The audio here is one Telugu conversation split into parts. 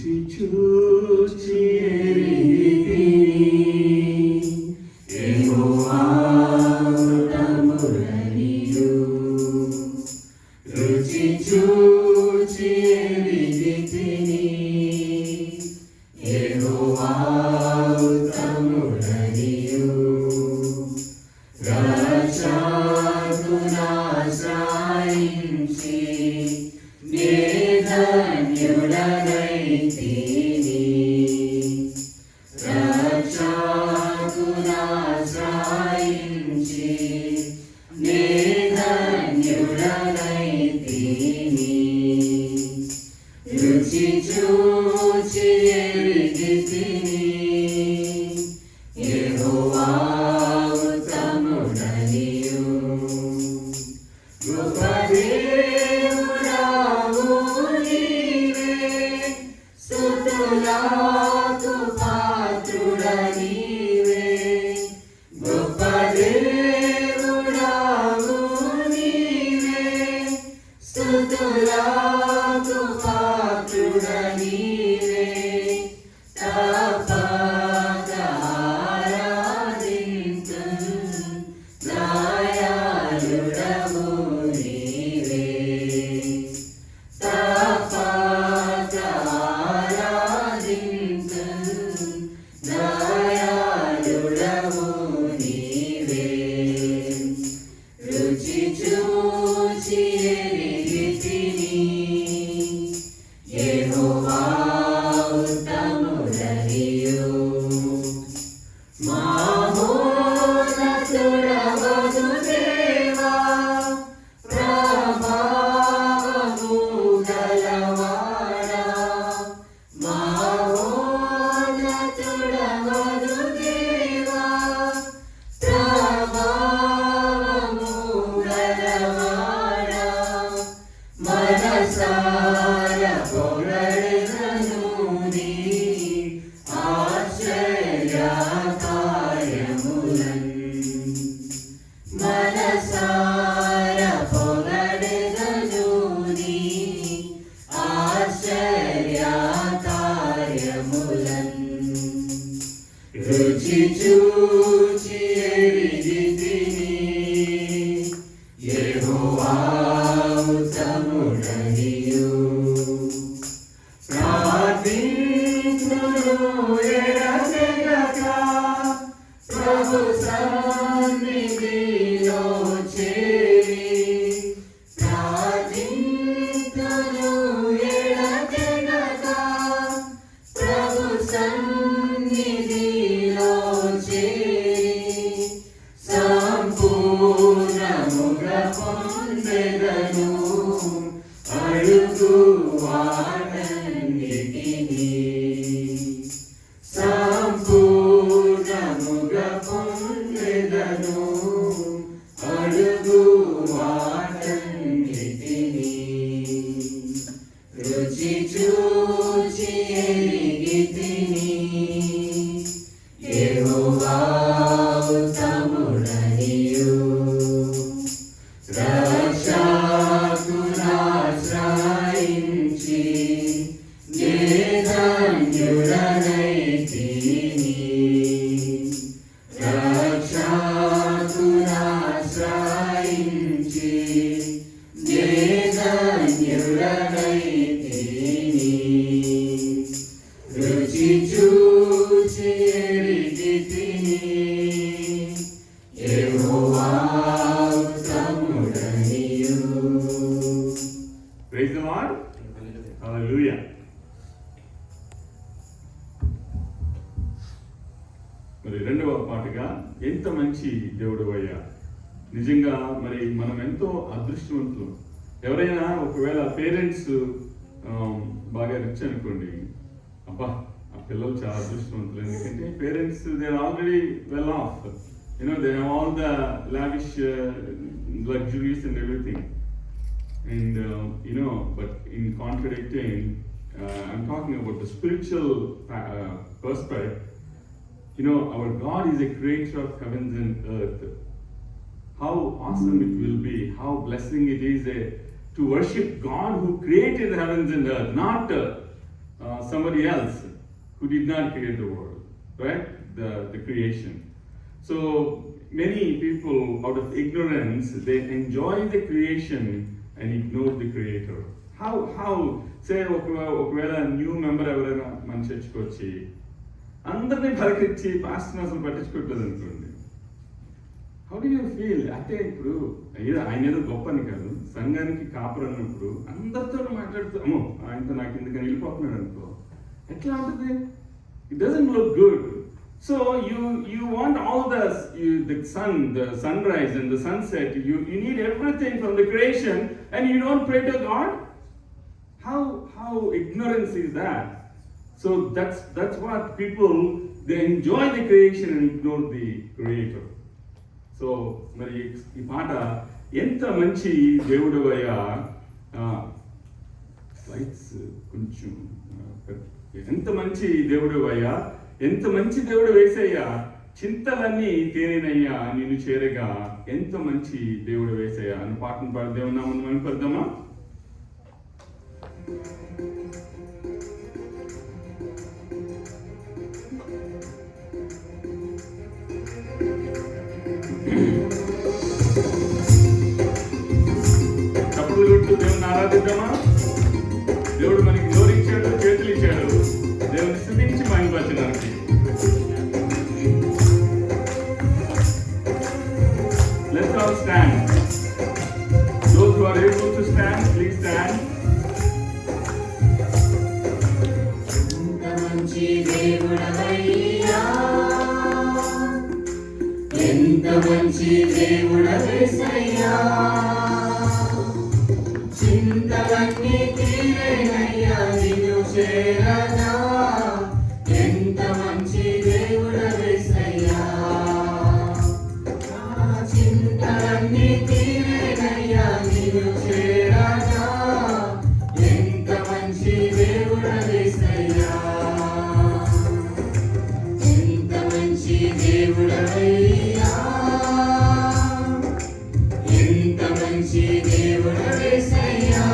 చూచి ఎరిగితిని యెహోవా ఉత్తముడనియు. రుచి చూచి ఎరిగితిని యెహోవా ఉత్తముడనియు. రక్షకునాశ్రయించి నే ధన్యుడనైతిని. రక్షకునాశ్రయించి నే ధన్యుడనైతిని. రుచి చూచి ఎరిగితిని యెహోవా ఉత్తముడనియు. గొప్ప దేవుడవు నీవే, స్తుతులకు పాత్రుడనీవే. గొప్ప దేవుడవు నీవే, స్తుతులకు పాత్రుడనీవే. తప్పక ఆరాధింతును, దయాళుడవు నీవే. తప్పక ఆరాధింతును, దయాళుడవు నీవే. రుచి చూచి ఎరిగితిని యెహోవా ఉత్తముడనియు. మహోన్నతుడవగు దేవా, ప్రభావము గలవాడా. మహోన్నతుడవగు దేవా, ప్రభావము గలవాడా. మనసార పొగడెదను నీ ఆశ్చర్యకార్యములన్. మనసార పొగడెదను నీ ఆశ్చర్యకార్యములన్. రుచి చూచి ఎరిగితిని యెహోవా ఉత్తముడనియు. ప్రార్థింతును ఎడతెగక ప్రభు సన్నిధిలో చేరి. ప్రార్థింతును ఎడతెగక ప్రభు సన్నిధిలో చేరి. సంపూర్ణముగా పొందెదను అడుగు వాటన్నిటిని. సంపూర్ణముగా పొందెదను అడుగు వాటన్నిటిని. రుచి చూచి ఎరిగితిని యెహోవా ఉత్తముడనియు. రక్షకునాశ్రయించి నే ధన్యుడనైతిని. రక్షకునాశ్రయించి నే ధన్యుడనైతిని. రుచి చూచి ఎరిగితిని యెహోవా ఉత్తముడనియు. Praise the Lord. Hallelujah. మరి రెండవ పాటగా ఎంత మంచి దేవుడు అయ్యా. నిజంగా మరి మనం ఎంతో అదృష్టవంతులు. ఎవరైనా ఒకవేళ పేరెంట్స్ బాగా రిచ్ అనుకోండి, అబ్బా ఆ పిల్లలు చాలా అదృష్టవంతులు. ఎందుకంటే parents they are already well off, they have all the lavish luxuries and everything. And but in contradicting, I'm talking about the spiritual perspective. Our God is a creator of heavens and earth. How awesome it will be, how blessing it is to worship God who created the heavens and earth, not somebody else who did not create the world, right? The creation. So many people, out of ignorance, they enjoy the creation and ignore the creator. How say ఒకవేళ న్యూ మెంబర్ ఎవరైనా మన చర్చ్కి వచ్చి అందరినీ పలకరించి పాస్టర్ని అసలు పట్టించుకోవట్లేదు అనుకోండి, హౌ డు యూ ఫీల్? అంటే ఇప్పుడు ఆయన ఏదో గొప్ప అని కాదు, సంఘానికి కాపర్ అన్నప్పుడు అందరితో మాట్లాడుతూ అమ్మో ఆయనతో నాకు ఎందుకని వెళ్ళిపోతున్నాడు అనుకో, ఎట్లా ఉంటుంది? It doesn't look good. So you want all the sun, the sunrise and the sunset. You need everything from the creation, and you don't pray to God. How ignorance is that? So that's what people, they enjoy the creation and ignore the creator. So మరి ఈ పాట ఎంత మంచి దేవుడవయ్యా, స్లైడ్స్ కొంచెం ఎంత మంచి దేవుడవయ్యా, ఎంత మంచి దేవుడు వేసయ్యా, చింతలన్నీ తేలినయ్యా నిన్ను చేరగా, ఎంత మంచి దేవుడు వేసయ్యా అని పాటను పాడి దేవుని నామమును మహిమపరుద్దామా? తప్పుడు కొట్టు దేవుని ఆరాధిద్దామా? దేవుడు మనకి నోరు ఇచ్చాడు, చేతులు ఇచ్చాడు, దేవుని స్తుతించి మహిమపరచడానికి. Let's all stand. Those who are able to stand, please stand. ఎంత మంచి దేవుడవయ్యా, ఎంత మంచి దేవుడవేసయ్యా, చింతలన్నీ తీరేనయ్యా నిన్ను చేరగా, ఎంత మంచి దేవుడవేసయ్యా, చింతలన్నీ తీరేనయ్యా నిన్ను చేరగా, ఎంత మంచి దేవుడవేసయ్యా, ఎంత మంచి దేవుడవయ్యా, ఎంత మంచి దేవుడవేసయ్యా,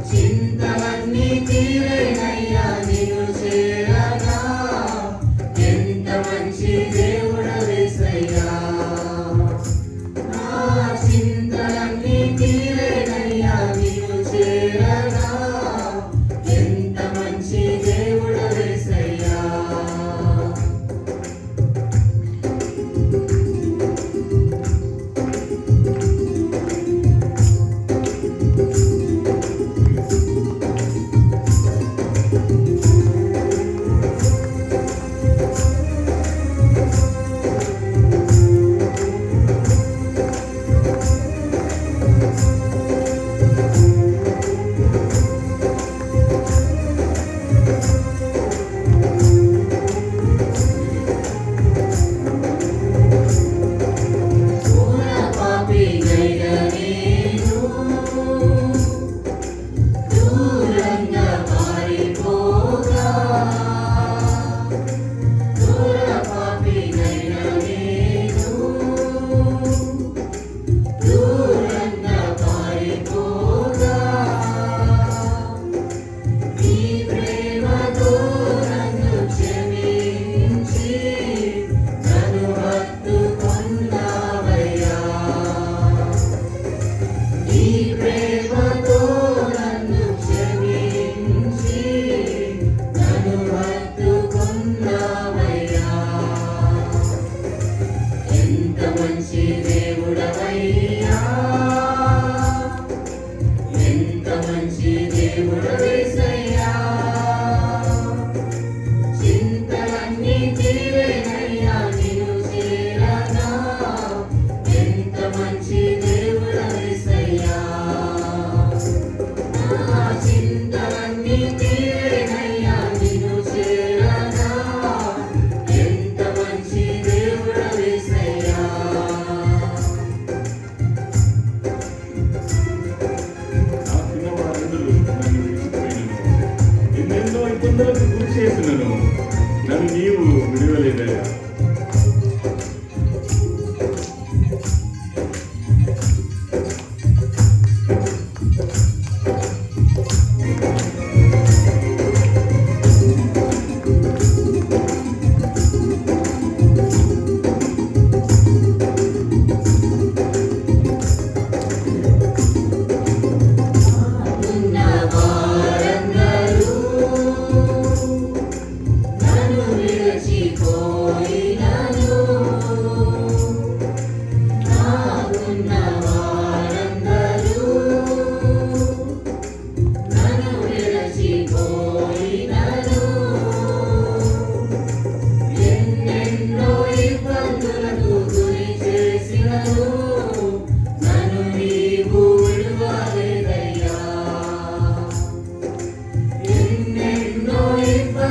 చింతలన్నీ తీరేనయ్యా నిన్ను చేరగా, ఎంత మంచి దేవుడవేసయ్యా, నా చింతలన్నీ తీరేనయ్యా నిన్ను చేరగా, ఎంత మంచి దేవుడవేసయ్యా.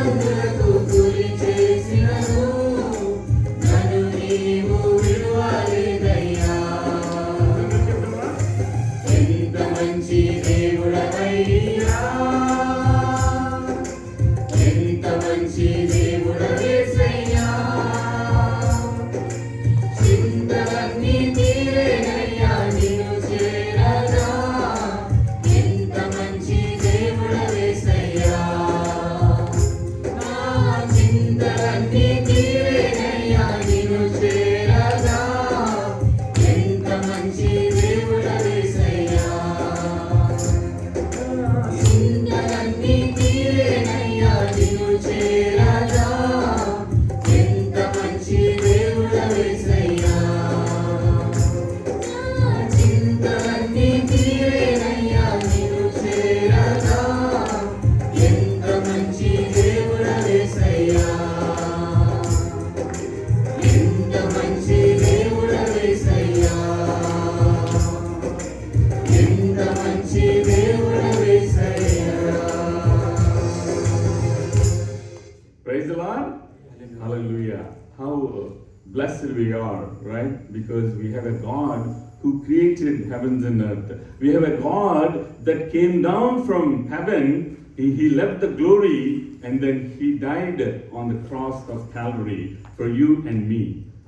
ఇబ్బందులకు గురి చేసినను నన్ను నీవు విడువలేదయ్యా. ఎంత మంచి దేవుడవయ్యా, ఎంత మంచి దేవుడవేసయ్యా. చింతలన్నీ తీరేనయ్యా నిన్ను చేరగా. ఎంత మంచి దేవుడవేసయ్యా. నా చింతలన్నీ తీరేనయ్యా నిన్ను చేరగా. ఎంత మంచి దేవుడవేసయ్యా. చింతలన్నీ తీరేనయ్యా నిన్ను చేరగా. ఎంత మంచి దేవుడవేసయ్యా. చింతలన్నీ తీరేనయ్యా నిన్ను చేరగా. ఎంత మంచి దేవుడవేసయ్యా. ఎంత మంచి దేవుడవేసయ్యా. ఎంత మంచి దేవుడవేసయ్యా. Praise the Lord. Hallelujah. How blessed we are, right? Because we have a God who created heavens and earth. We have a God that came down from heaven. He left the glory and then he died on the cross of Calvary for you and me.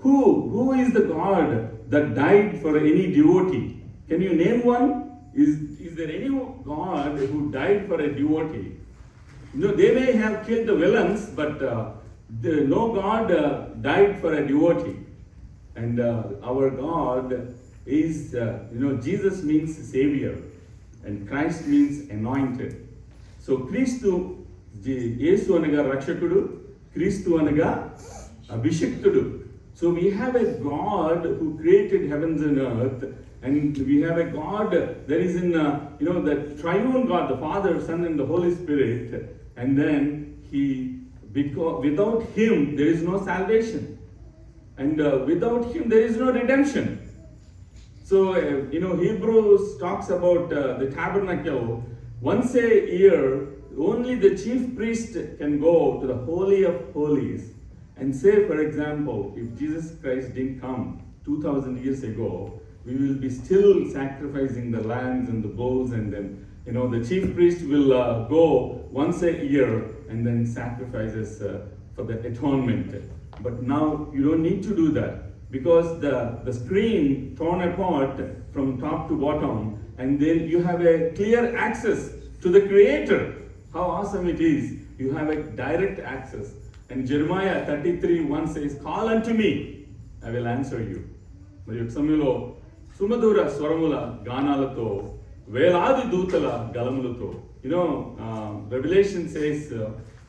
Who is the God that died for any devotee? Can you name one? Is there any God who died for a devotee? No, they may have killed the villains, but no God died for a devotee. And our God is, Jesus means Savior, and Christ means anointed. So, Kristu, Yesu anaga Rakshakudu, Kristu anaga Abhishektudu. So, we have a God who created heavens and earth, and we have a God that is in, the triune God, the Father, Son, and the Holy Spirit. And then without Him, there is no salvation. And without Him, there is no redemption. So, Hebrews talks about the tabernacle. Once a year, only the chief priest can go to the Holy of Holies and say, for example, if Jesus Christ didn't come 2000 years ago, we will be still sacrificing the lambs and the bulls, and then the chief priest will go once a year and then sacrifices for the atonement. But now you don't need to do that, because the screen torn apart from top to bottom, and then you have a clear access to the Creator. How awesome it is! You have a direct access. And Jeremiah 33:1 says, "Call unto me, I will answer you." మరి ఒక సమయంలో సుమధుర స్వరముల గానాలతో, వేలాది దూతల గలములతో, రెవల్యూషన్ సేస్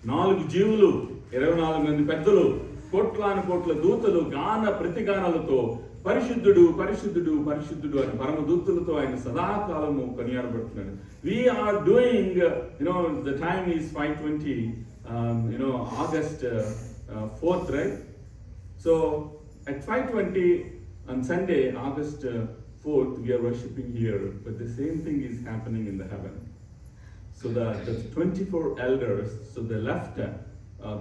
4 జీవులు, 24 మంది పెద్దలు, కోట్ల దూతలు గాన ప్రతిగానాలతో పరిశుద్ధుడు పరిశుద్ధుడు పరిశుద్ధుడు అని పరమదూతలతో ఆయన సదాకాలము కొనియాడబడుతున్నాడు. We are doing, the time is 5:20, August 4th, right? So at 5:20 on Sunday, August 4th, we are worshiping here, but the same thing is happening in the heaven. So the 24 elders, so they left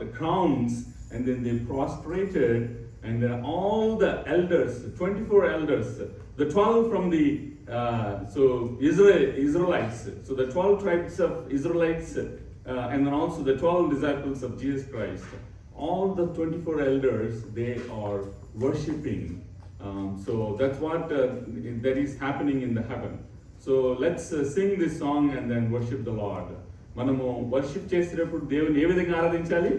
the crowns, and then they prostrated, and then all the elders, 24 elders, the 12 from the Israelites, so the 12 tribes of Israelites, and then also the 12 disciples of Jesus Christ, all the 24 elders, they are worshiping. So that's what that is happening in the heaven. So let's sing this song and then worship the Lord. మనము వర్షిప్ చేసేటప్పుడు దేవుని ఏ విధంగా ఆరాధించాలి?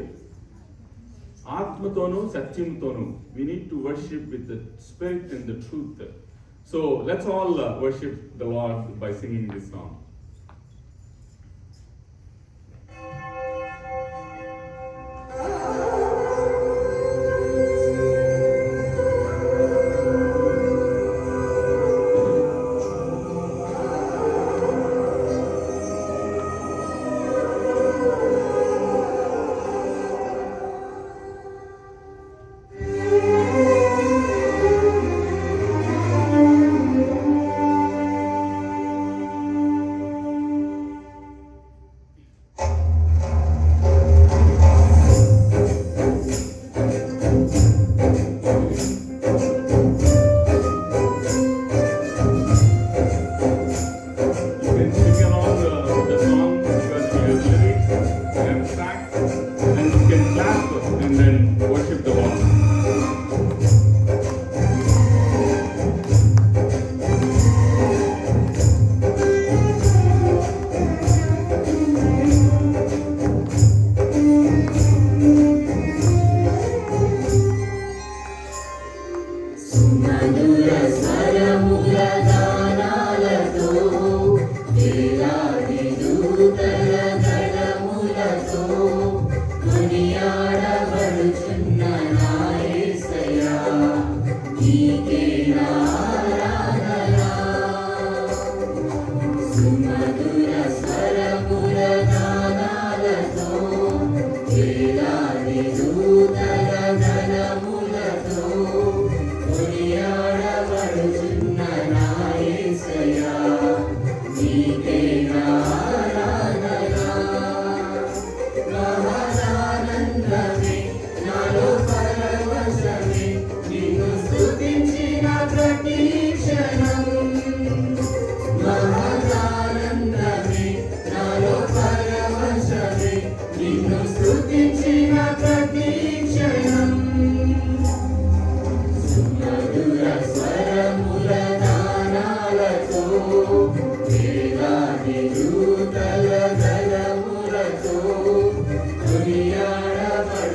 ఆత్మతోను సత్యంతోను. We need to worship with the spirit and the truth. So let's all worship the Lord by singing this song.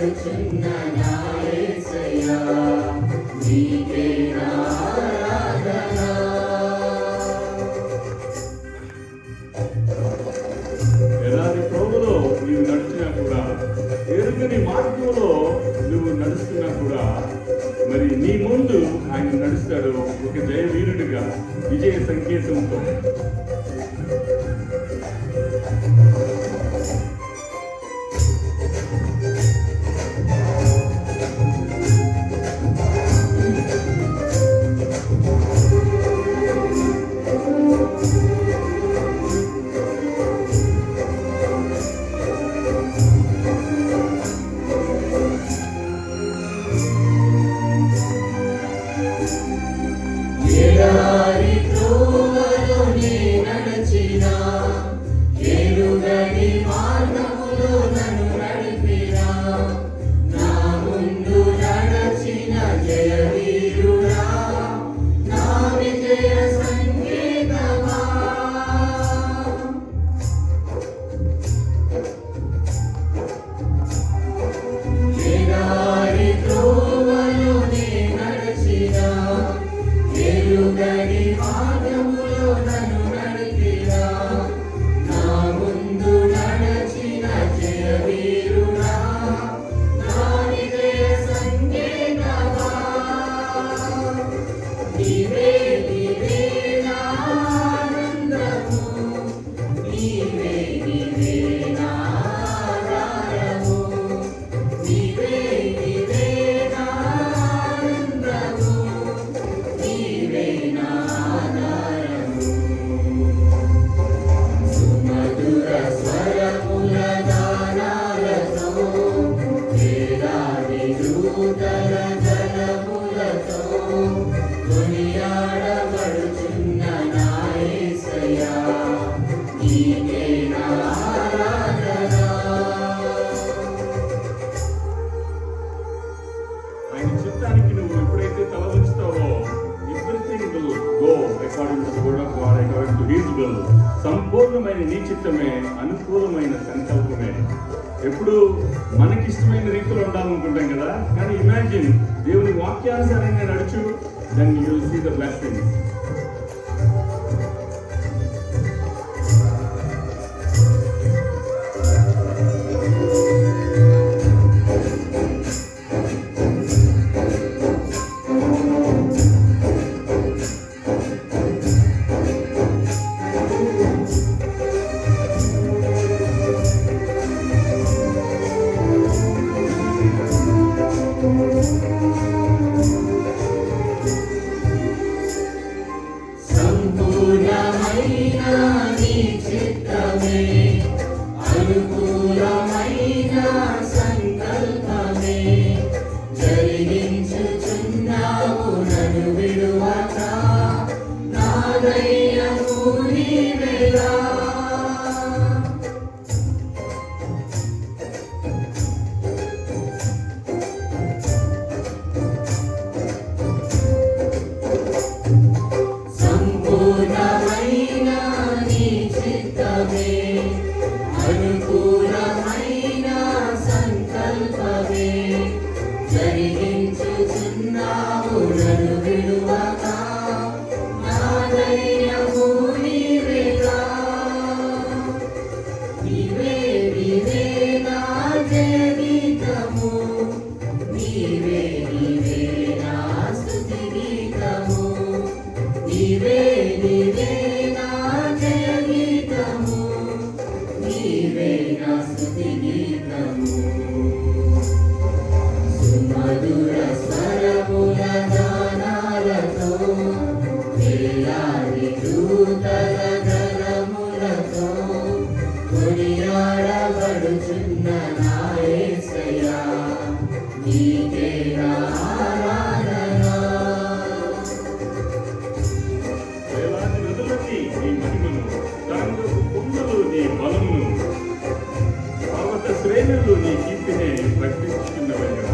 నడుచున్న నా యేసయ్యా నీకే నా ఆరాధన. ఎలాంటి త్రోవలో నీవు నడిచినా కూడా, ఎరుగని మార్గంలో నువ్వు నడుస్తున్నా కూడా, మరి నీ ముందు ఆయన నడుస్తాడు ఒక జయవీరుడిగా, విజయ సంకేతంతో. ఎడారి త్రోవలో నే నడచినా, ఎరుగని మార్గములో నన్ను నడిపినా, నా ముందు నడచిన జయవీరుడా, నా విజయ సంకేతమా. ఎడారి త్రోవలో నే నడచినా, ఎరుగని మార్గములో నన్ను నడిపినా, నా ముందు నడచిన జయవీరుడా, నా విజయ సంకేతమా. నీవే నీవే నా ఆనందము, నీవే నీవే నా ఆధారము, నీవే నీవే నా ఆనందము, నీవే నా ఆధారము. సుమధుర స్వరముల గానాలతో, వేలాది దూతల జలములతో, కొనియాడబడుచున్న నా యేసయ్యా నీకే నా ఆరాధన. ఆయన చిత్తానికి నువ్వు ఎప్పుడైతే తల ఉంచుతావో, everything will go according to the word of God, according to his will. సంపూర్ణమైన నీ చిత్తమే, అనుకూలమైన సంకల్పమే. ఎప్పుడు మనకిష్టమైన రీతిలో ఉండాలనుకుంటాం కదా, కానీ ఇమాజిన్ దేవుని వాక్యానుసారంగా నడుచు, then you will see the blessings. సంపూర్ణమైన నీ చిత్తమే, అనుకూలమైన సంకల్పమే, జరిగించుచున్నావు నన్ను విడువక, నా ధైర్యము నీవేగా. సంపూర్ణమైన నీ చిత్తమే, అనుకూలమైన సంకల్పమే, జరిగించుచున్నావు నన్ను విడువక, నా ధైర్యము నీవేగా. నీవే నీవే నా జయగీతము, నీవే నీవే నా స్తుతి గీతము, నీవే నీవే నా జయగీతము, నీవే నా స్తుతి గీతము. సుమధుర స్వరముల గానాలతో, వేలాది దూతల గళములతో, కొనియాడబడుచున్న నా యేసయ్యా నీకే నా ఆరాధన. వేలాది నదులన్నీ నీ మహిమను, తరంగపు పొంగులు నీ బలమును, పర్వత శ్రేణులు నీ కీర్తినే ప్రకటించుకున్నవయ్యా.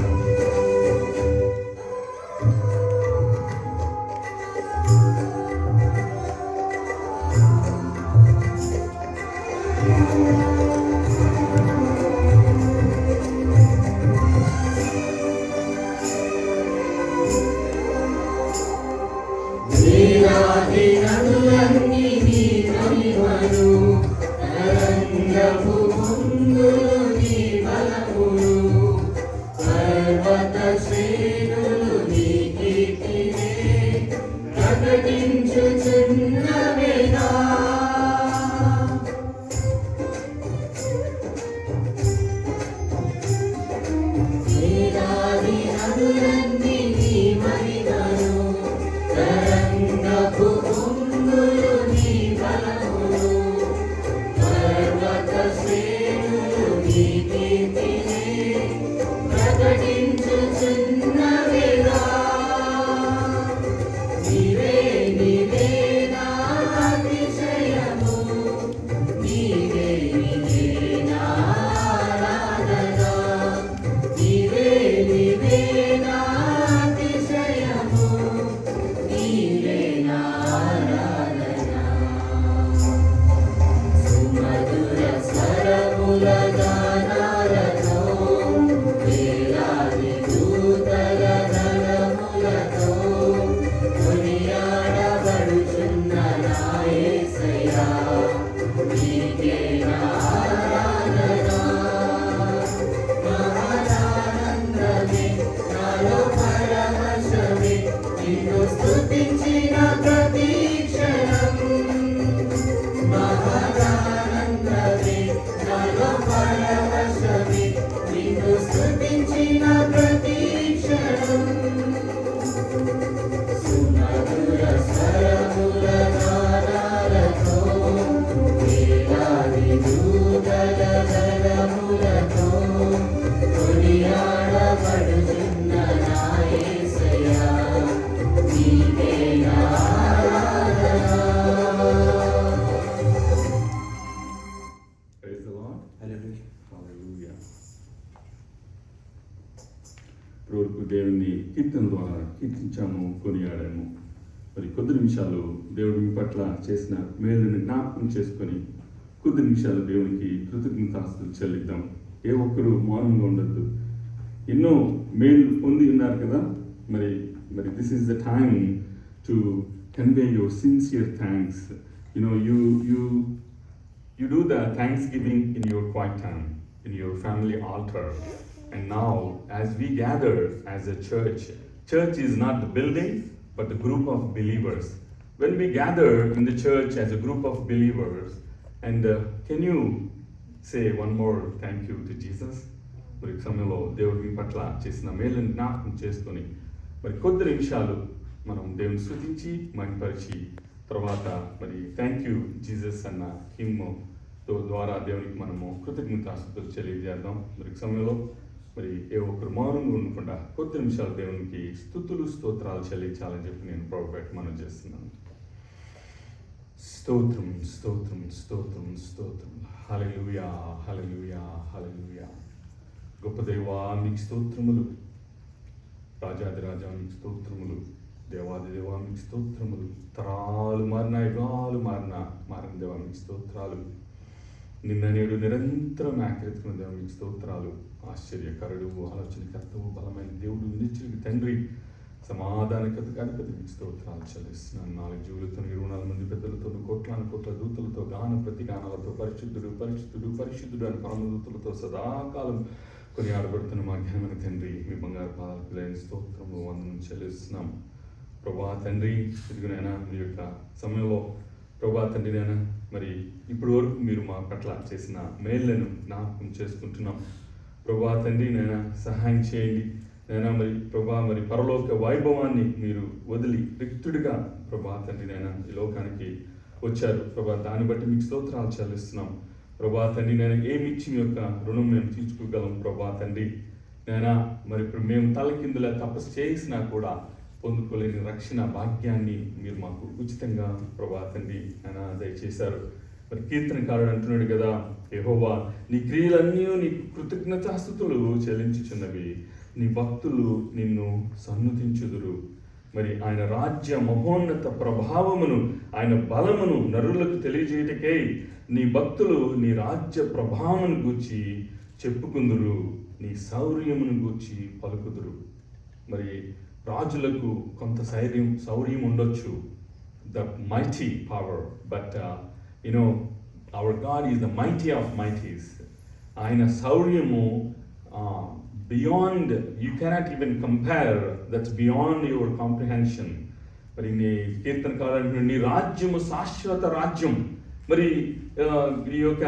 ఇప్పటివరకు దేవుని కీర్తన ద్వారా కీర్తించాము, కొనియాడాము. మరి కొద్ది నిమిషాలు దేవుడు మీ పట్ల చేసిన మేలుని జ్ఞాపకం చేసుకొని కొద్ది నిమిషాలు దేవునికి కృతజ్ఞతాస్తుతులు చెల్లిద్దాం. ఏ ఒక్కరు మౌనంగా ఉండద్దు. ఎన్నో మేలు పొంది ఉన్నారు కదా. మరి this is the time to convey your sincere thanks. You do the Thanksgiving in your quiet time, in your family altar. And now, as we gather as a church is not the building, but the group of believers. When we gather in the church as a group of believers, and can you say one more thank you to Jesus? మరి సమయంలో దేవుడి మీ పట్ల చేసిన మేలుని జ్ఞాపకం చేసుకొని మరి కొద్ది నిమిషాలు మనం దేవుని స్తుతించి మహిమపరిచి తర్వాత మరి థ్యాంక్ యూ జీసస్ అన్న హిమ్ ద్వారా దేవునికి మనము కృతజ్ఞతాస్తుతులు తెలియజేద్దాం. మరి సమయంలో మరి ఏ ఒక్కరు మౌనంగా ఉండకుండా కొద్ది నిమిషాలు దేవునికి స్తుతులు స్తోత్రాలు చెల్లించాలని చెప్పి నేను ప్రభుపేట మనం చేస్తున్నాను. స్తోత్రం స్తోత్రం స్తోత్రం స్తోత్రం. హల్లెలూయా హల్లెలూయా హల్లెలూయా. గొప్ప దేవా మీకు స్తోత్రములు, రాజాదిరాజా మీకు స్తోత్రములు, దేవాదిదేవా మీకు స్తోత్రములు. తరాలు మారిన యుగాలు మారిన దేవా మీకు స్తోత్రాలు. నిన్న నేడు నిరంతరం ఆకరిస్తున్న దేవా మీకు స్తోత్రాలు. ఆశ్చర్యకరుడు, ఆలోచనకర్తవు, బలమైన దేవుడు, నిత్యుడికి తండ్రి, సమాధానకర్త అధిపతి మీకు స్తోత్రాలు చెల్లిస్తున్నాను. 4 జీవులతో 24 మంది పెద్దలతో కోట్ల దూతలతో గాన ప్రతిగానాలతో పరిశుద్ధుడు పరిశుద్ధుడు పరిశుద్ధుడు అని పరమదూతలతో సదాకాలం కొన్ని ఆడబడుతున్న మా ఘనమైన తండ్రి, మీ బంగారు పాదాలకు లేని స్తోత్రము వందనం చెల్లిస్తున్నాం. ప్రభా తండ్రి, తిరుగునైనా మీ యొక్క సమయంలో ప్రభా తండ్రి నైనా మరి ఇప్పటి వరకు మీరు మా పట్ల చేసిన మేళ్లను జ్ఞాపకం చేసుకుంటున్నాం. ప్రభా తండ్రి నైనా సహాయం చేయండి నైనా. మరి ప్రభా మరి పరలోక వైభవాన్ని మీరు వదిలి రిక్తుడిగా ప్రభా తండ్రి నైనా ఈ లోకానికి వచ్చారు. ప్రభా దాన్ని బట్టి మీకు స్తోత్రాలు చెల్లిస్తున్నాం. ప్రభా తండ్రి నేను ఏమిచ్చి మీ యొక్క రుణం మేము తీర్చుకోగలం ప్రభా తండ్రి నైనా. మరి ఇప్పుడు మేము తలకిందులా తపస్సు చేసినా కూడా పొందుకోలేని రక్షణ భాగ్యాన్ని మీరు మాకు ఉచితంగా ప్రభా తండ్రి నైనా దయచేశారు. మరి కీర్తనకారుడు అంటున్నాడు కదా, యెహోవా నీ క్రియలన్నీ నీకు కృతజ్ఞతాస్తుతులు చెల్లించుచున్నవి, నీ భక్తులు నిన్ను సన్నుతించుదురు. మరి ఆయన రాజ్య మహోన్నత ప్రభావమును ఆయన బలమును నరులకు తెలియజేయటకై నీ భక్తులు నీ రాజ్య ప్రభావమును గూర్చి చెప్పుకుందురు, నీ శౌర్యమును గూర్చి పలుకుదురు. మరి రాజులకు కొంత శౌర్యం ఉండొచ్చు, the mighty power, but our God is the mighty of Mighty's. ఆయన శౌర్యము beyond, you cannot even compare, that's beyond your comprehension. మరి నీ కీర్తనకారుడు నీ రాజ్యము శాశ్వత రాజ్యం. మరి ఈ యొక్క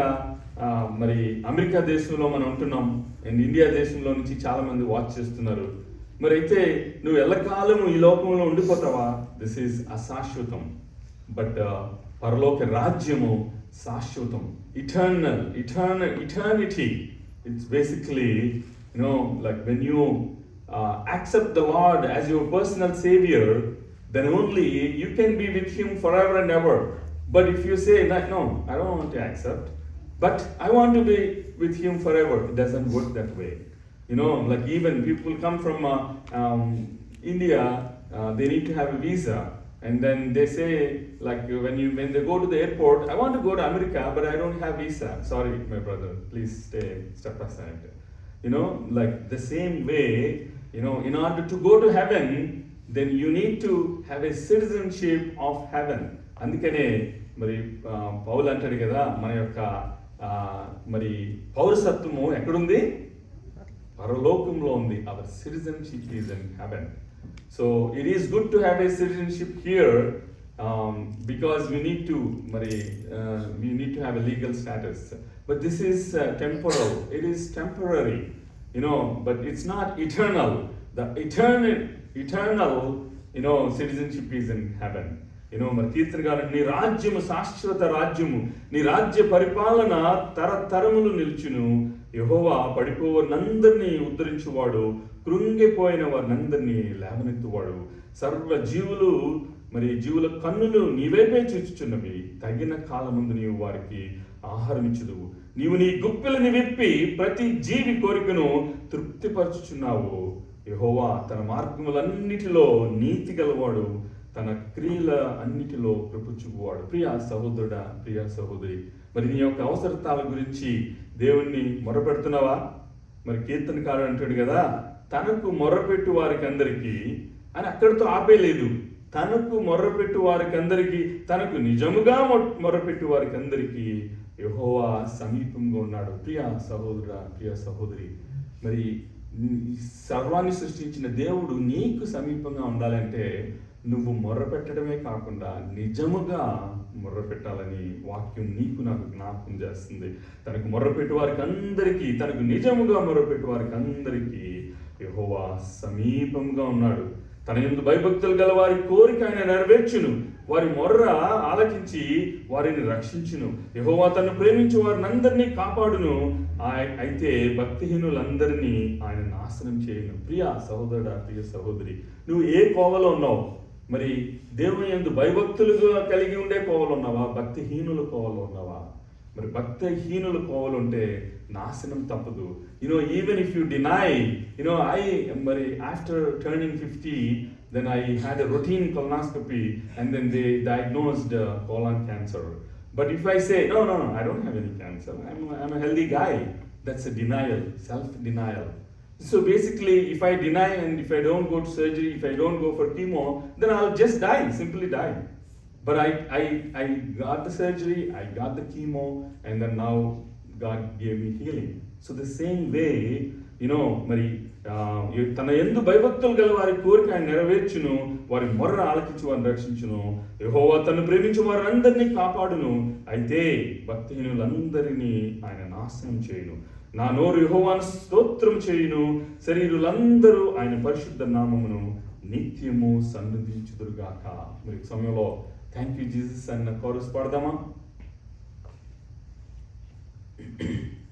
మరి అమెరికా దేశంలో మనం ఉంటున్నాం, అండ్ ఇండియా దేశంలో నుంచి చాలా మంది వాచ్ చేస్తున్నారు. మరి అయితే నువ్వు ఎల్లకాలము ఈ లోకంలో ఉండిపోతావా? దిస్ ఈజ్ అశాశ్వతం. బట్ పరలోక రాజ్యము శాశ్వతం, eternity. It's basically like when you accept the Lord as your personal Savior, then only you can be with Him forever and ever. But if you say, no, I don't want to accept, but I want to be with Him forever, it doesn't work that way. Like even people come from India, they need to have a visa. And then they say, like when they go to the airport, I want to go to America, but I don't have visa. Sorry, my brother, please step aside. Like the same way, in order to go to heaven, then you need to have a citizenship of heaven. అందుకనే మరి పౌలు అంటాడు కదా, మన యొక్క మరి పౌరసత్వము ఎక్కడుంది? పరలోకంలో ఉంది. Hour citizenship is in heaven. So it is good to have a citizenship here because we need to have a legal status. But this is temporal. It is temporary, but it's not eternal. The eternal citizenship is in heaven. మరి కీర్తనకారుడు నీ రాజ్యము శాశ్వత రాజ్యము, నీ రాజ్య పరిపాలన తరతరములు నిలుచును. యెహోవా పడిపోవనందరినీ ఉద్ధరించువాడు, కృంగిపోయిన వారినందరినీ లేవనెత్తువాడు. సర్వ జీవుల కన్నులు నీవైపే చూచుచున్నవి, తగిన కాలమందు నీవు వారికి ఆహారం ఇచ్చుదువు. నీవు నీ గుప్పిలని విప్పి ప్రతి జీవి కోరికను తృప్తిపరచుచున్నావు. యెహోవా తన మార్గములన్నిటిలో నీతి గలవాడు, తన క్రియల అన్నిటిలో కృప చూపువాడు. ప్రియ సహోదరుడా, ప్రియ సహోదరి, మరి నీ యొక్క అవసరతాల గురించి దేవుణ్ణి మొరపెడుతున్నావా? మరి కీర్తనకారుడు అంటాడు కదా, తనకు మొర్రపెట్టు వారికి అందరికీ అని అక్కడితో ఆపేలేదు. తనకు మొర్రపెట్టు వారికి అందరికీ, తనకు నిజముగా మొర్రపెట్టు వారికి అందరికీ యెహోవా సమీపంగా ఉన్నాడు. ప్రియ సహోదరా, ప్రియ సహోదరి, మరి సర్వాన్ని సృష్టించిన దేవుడు నీకు సమీపంగా ఉండాలంటే నువ్వు మొర్రపెట్టడమే కాకుండా నిజముగా మొర్రపెట్టాలని వాక్యం నీకు నాకు జ్ఞాపకం చేస్తుంది. తనకు మొర్రపెట్టు వారికి అందరికీ, తనకు నిజముగా మొర్రపెట్టు వారికి అందరికీ యెహోవా సమీపంగా ఉన్నాడు. తన యందు భయభక్తులు గల వారి కోరిక ఆయన నెరవేర్చును, వారి మొర్ర ఆలకించి వారిని రక్షించును. యెహోవా తను ప్రేమించి వారిని అందరినీ కాపాడును, అయితే భక్తిహీనులందరినీ ఆయన నాశనం చేయను. ప్రియ సహోదరుడా, ప్రియ సహోదరి, నువ్వు ఏ కోవలో ఉన్నావు? మరి దేవుని యందు భయభక్తులుగా కలిగి ఉండే కోవలు ఉన్నావా? భక్తిహీనుల కోవలో ఉన్నావా? మరి భక్తిహీనుల కోవలు ఉంటే నాశనం తప్పదు. Even if you deny, మరి after turning 50, then I had a routine colonoscopy and then they diagnosed colon cancer. But if I say, no, I don't have any cancer, I'm a healthy guy, that's a denial, self-denial. So basically, if I deny and if I don't go to surgery, if I don't go for chemo, then I'll just die, simply die. But I got the surgery, I got the chemo, and then now God gave me healing. So the same way, మరి తన యందు భయభక్తులు గల వారి కోరిక ఆయన నెరవేర్చును, వారి మొర్ర ఆలకించి వారిని రక్షించును. యెహోవా తను ప్రేమించి వారిని అందరినీ కాపాడును, అయితే భక్తిహీనులందరినీ ఆయన నాశనం చేయును. నా నోరు యెహోవాను స్తోత్రం చేయును, శరీరులందరూ ఆయన పరిశుద్ధ నామమును నిత్యము సన్నిధించుదురుగాక. మరి సమయంలో థ్యాంక్ యూ జీసస్ అన్న chorus పాడదామా?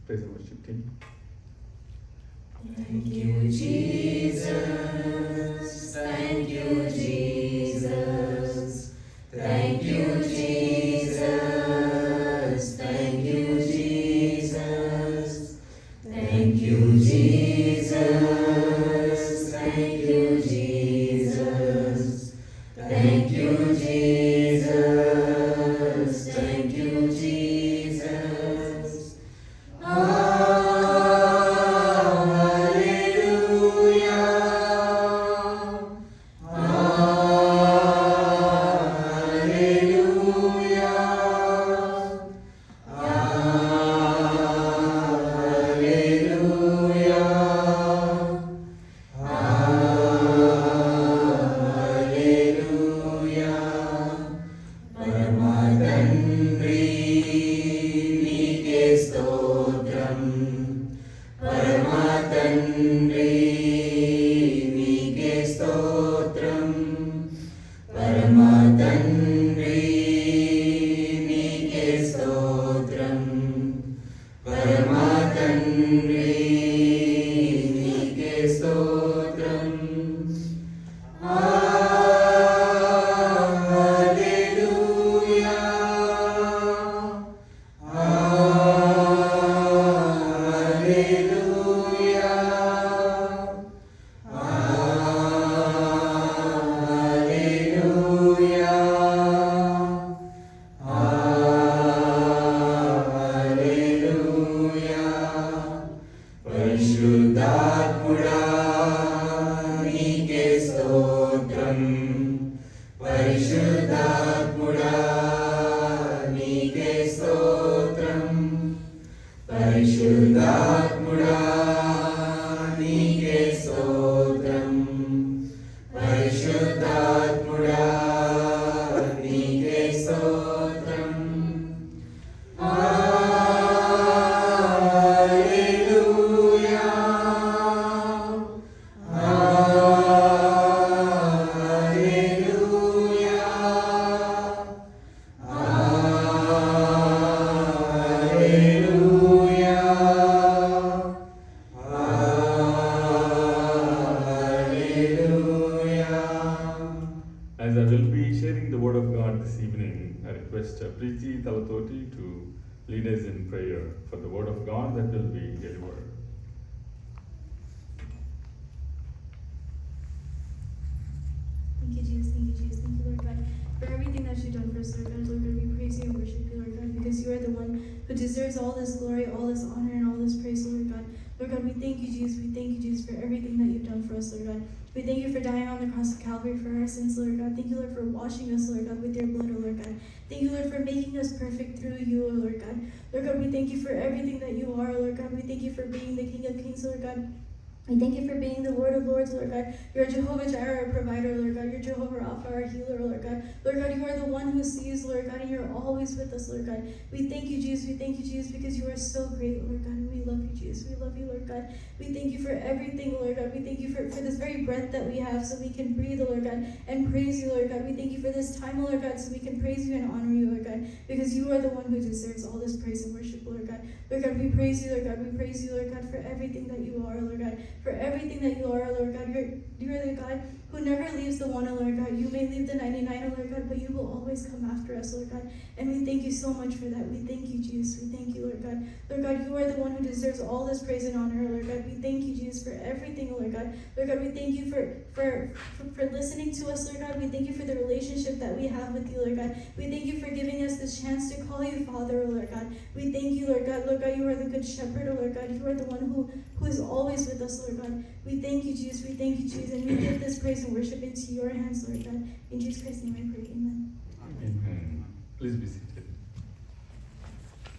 Praise the worship team. Thank you, Jesus. Thank you, Jesus. Thank you, Jesus. Thank you, Jesus. Thank you, Jesus. Thank you, Jesus. Thank you, Jesus. Thank you, Jesus. Hallelujah. Preeti Talatoti to lead us in prayer for the word of God that will be delivered. us, Lord God. Lord God, we praise you and worship you, Lord God, because you are the one who deserves all this glory, all this honor, and all this praise, Lord God. Lord God, we thank you, Jesus. We thank you, Jesus, for everything that you've done for us, Lord God. We thank you for dying on the cross of Calvary for our sins, Lord God. Thank you, Lord, for washing us, Lord God, with your blood, oh Lord God. Thank you, Lord, for making us perfect through you, oh Lord God. Lord God, we thank you for everything that you are, Lord God. We thank you for being the King of Kings, Lord God. We thank you for being the Lord of Lords, Lord God. You're Jehovah Jireh, our provider, Lord God. You're Jehovah Rapha, our healer, Lord God. Lord God, you are the one who sees, Lord God, and you're always with us, Lord God. We thank you, Jesus. We thank you, Jesus, because you are so great, Lord God, and we love you, Jesus. We love you, Lord God. We thank you for everything, Lord God. We thank you for this very breath that we have so we can breathe, Lord God, and praise you, Lord God. We thank you for this time, Lord God, so we can praise you and honor you, Lord God, because you are the one who deserves all this praise and worship, Lord God. Lord God, we praise you, Lord God. We praise you, Lord God, for everything that you are, Lord God, for everything that you are, Lord God. You're the God who never leaves the one, oh Lord God. You may leave the 99, oh Lord God, but you will always come after us, Lord God. And we thank you so much for that. We thank you, Jesus. We thank you, Lord God. Lord God, you are the one who deserves all this praise and honor, Lord God. We thank you, Jesus, for everything, Lord God. Lord God, we thank you for listening to us, Lord God. We thank you for the relationship that we have with you, Lord God. We thank you for giving us this chance to call you Father, oh Lord God. We thank you, Lord God. Lord God, you are the good shepherd, oh Lord God. You are the one who is always with us, Lord God. We thank you, Jesus. We thank you, Jesus. And we give this praise and worship into your hands, Lord God. In Jesus Christ's name I pray. Amen. Amen. Please be seated.